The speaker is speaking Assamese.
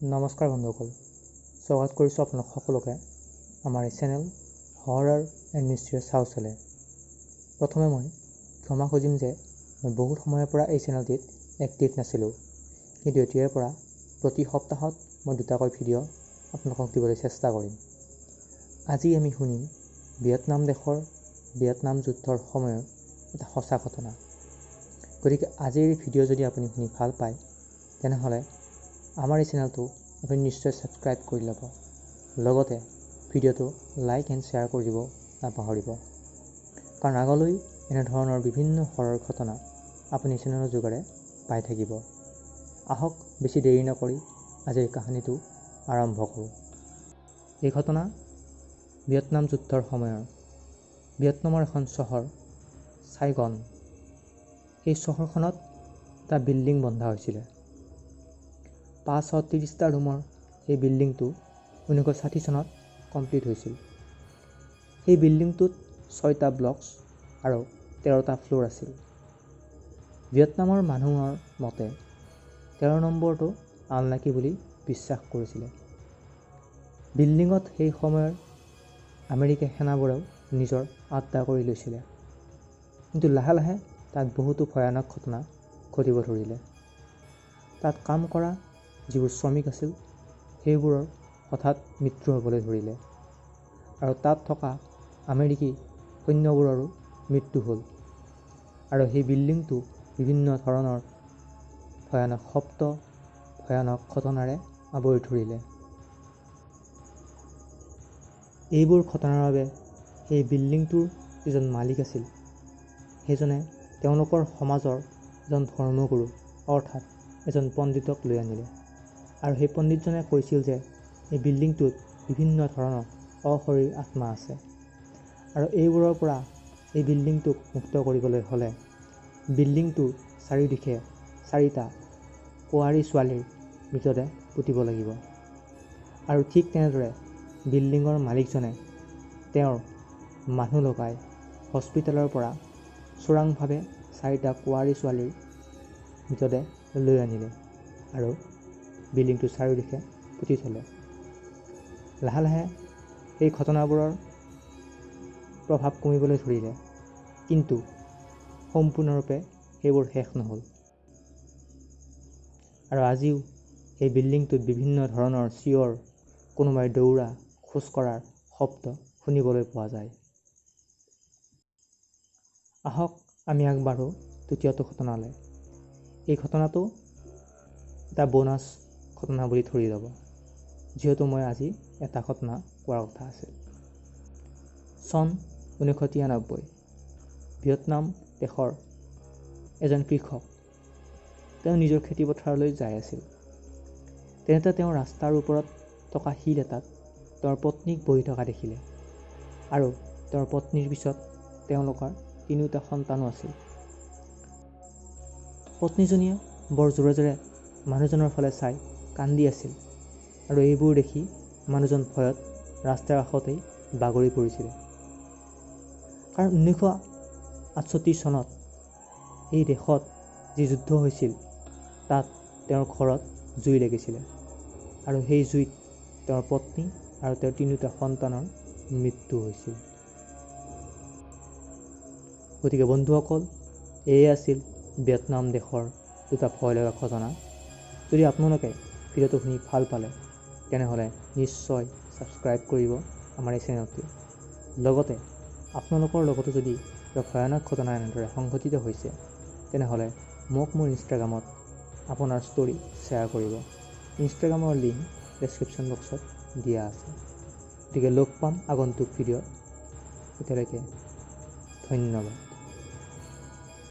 নমস্কাৰ বন্ধুসকল, স্বাগত কৰিছোঁ আপোনালোক সকলোকে আমাৰ এই চেনেল হৰৰ এণ্ড মিষ্টেৰিয়াছ হাউচলৈ। প্ৰথমে মই ক্ষমা খুজিম যে মই বহুত সময়ৰ পৰা এই চেনেলটিত এক্টিভ নাছিলোঁ, কিন্তু এতিয়াৰ পৰা প্ৰতি সপ্তাহত মই দুটাকৈ ভিডিঅ' আপোনালোকক দিবলৈ চেষ্টা কৰিম। আজি আমি শুনিম ভিয়েটনাম দেশৰ ভিয়েটনাম যুদ্ধৰ সময়ৰ এটা সঁচা ঘটনা। গতিকে আজিৰ এই ভিডিঅ' যদি আপুনি শুনি ভাল পায় তেনেহ'লে আমাৰ এই চেনেলটো আপুনি নিশ্চয় ছাবস্ক্ৰাইব কৰি ল'ব, লগতে ভিডিঅ'টো লাইক এণ্ড শ্বেয়াৰ কৰি দিব নাপাহৰিব, কাৰণ আগলৈ এনেধৰণৰ বিভিন্ন হৰৰ ঘটনা আপুনি চেনেলৰ যোগেৰে পাই থাকিব। আহক বেছি দেৰি নকৰি আজিৰ কাহিনীটো আৰম্ভ কৰোঁ। এই ঘটনা ভিয়েটনাম যুদ্ধৰ সময়ৰ ভিয়েটনামৰ এখন চহৰ ছাইগন। এই চহৰখনত এটা বিল্ডিং বন্ধা হৈছিলে। 530টা ৰুমৰ এই বিল্ডিংটো 1960 চনত কমপ্লিট হৈছিল। এই বিল্ডিংটোত 6টা ব্লকছ আৰু 13টা ফ্ল'ৰ আছিল। ভিয়েটনামৰ মানুহৰ মতে 13 নম্বৰটো আনলাকি বুলি বিশ্বাস কৰিছিলে। বিল্ডিঙত সেই সময়ৰ আমেৰিকা সেনাবোৰেও নিজৰ আড্ডা কৰি লৈছিলে, কিন্তু লাহে লাহে তাত বহুতো ভয়ানক ঘটনা ঘটিব ধৰিলে। তাত কাম কৰা যিবোৰ শ্ৰমিক আছিল সেইবোৰৰ হঠাৎ মৃত্যু হ'বলৈ ধৰিলে, আৰু তাত থকা আমেৰিকী সৈন্যবোৰৰো মৃত্যু হ'ল, আৰু সেই বিল্ডিংটো বিভিন্ন ধৰণৰ ভয়ানক শব্দ, ভয়ানক ঘটনাৰে আৱৰি ধৰিলে। এইবোৰ ঘটনাৰ বাবে সেই বিল্ডিংটোৰ যিজন মালিক আছিল সেইজনে তেওঁলোকৰ সমাজৰ এজন ধৰ্মগুৰু অৰ্থাৎ এজন পণ্ডিতক লৈ আনিলে, আৰু সেই পণ্ডিতজনে কৈছিল যে এই বিল্ডিংটোত বিভিন্ন ধৰণৰ অশৰীৰ আত্মা আছে, আৰু এইবোৰৰ পৰা এই বিল্ডিংটোক মুক্ত কৰিবলৈ হ'লে বিল্ডিংটোৰ চাৰিওদিশে 4টা কুঁৱাৰী ছোৱালীৰ মৃতদেহ পুতিব লাগিব। আৰু ঠিক তেনেদৰে বিল্ডিঙৰ মালিকজনে তেওঁৰ মানুহ লগাই হস্পিটেলৰ পৰা চোৰাংভাৱে 4টা কুঁৱাৰী ছোৱালীৰ মৃতদেহ লৈ আনিলে আৰু বিল্ডিংটোৰ চাৰিওদিশে পুতি থ'লে। লাহে লাহে এই ঘটনাবোৰৰ প্ৰভাৱ কমিবলৈ ধৰিলে, কিন্তু সম্পূৰ্ণৰূপে সেইবোৰ শেষ নহ'ল, আৰু আজিও এই বিল্ডিংটোত বিভিন্ন ধৰণৰ চিঞৰ, কোনোবাই দৌৰা, খোজ কঢ়াৰ শব্দ শুনিবলৈ পোৱা যায়। আহক আমি আগবাঢ়ো দ্বিতীয়টো ঘটনালৈ। এই ঘটনাটো এটা বোনাছ ঘটনা বুলি ধৰি ল'ব, যিহেতু মই আজি এটা ঘটনা কোৱাৰ কথা আছিল। চন 1993 ভিয়েটনাম দেশৰ এজন কৃষক তেওঁ নিজৰ খেতিপথাৰলৈ যাই আছিল। তেনেতে তেওঁ ৰাস্তাৰ ওপৰত থকা শিল এটাত তেওঁৰ পত্নীক বহি থকা দেখিলে, আৰু তেওঁৰ পত্নীৰ পিছত তেওঁলোকৰ 3টা সন্তানো আছিল। পত্নীজনীয়ে বৰ জোৰে জোৰে মানুহজনৰ ফালে চাই কান্দি আছিল, আৰু এইবোৰ দেখি মানুহজন ভয়ত ৰাস্তাৰ কাষতেই বাগৰি পৰিছিল, কাৰণ 1968 চনত এই দেশত যি যুদ্ধ হৈছিল তাত তেওঁৰ ঘৰত জুই লাগিছিলে, আৰু সেই জুইত তেওঁৰ পত্নী আৰু তেওঁৰ 3টা সন্তানৰ মৃত্যু হৈছিল। গতিকে বন্ধুসকল, এয়ে আছিল ভিয়েটনাম দেশৰ দুটা ভয় লগা ঘটনা। যদি আপোনালোকে ভিডিঅ'টো শুনি ভাল পালে তেনেহ'লে নিশ্চয় ছাবস্ক্ৰাইব কৰিব আমাৰ এই চেনেলটো, লগতে আপোনালোকৰ লগতো যদি কিবা ভয়ানক ঘটনা এনেদৰে সংঘটিত হৈছে তেনেহ'লে মোক মোৰ ইনষ্টাগ্ৰামত আপোনাৰ ষ্টৰি শ্বেয়াৰ কৰিব। ইনষ্টাগ্ৰামৰ লিংক ডেছক্ৰিপশ্যন বক্সত দিয়া আছে। গতিকে লগ পাম আগন্তুক ভিডিঅ'ত। এতিয়ালৈকে ধন্যবাদ।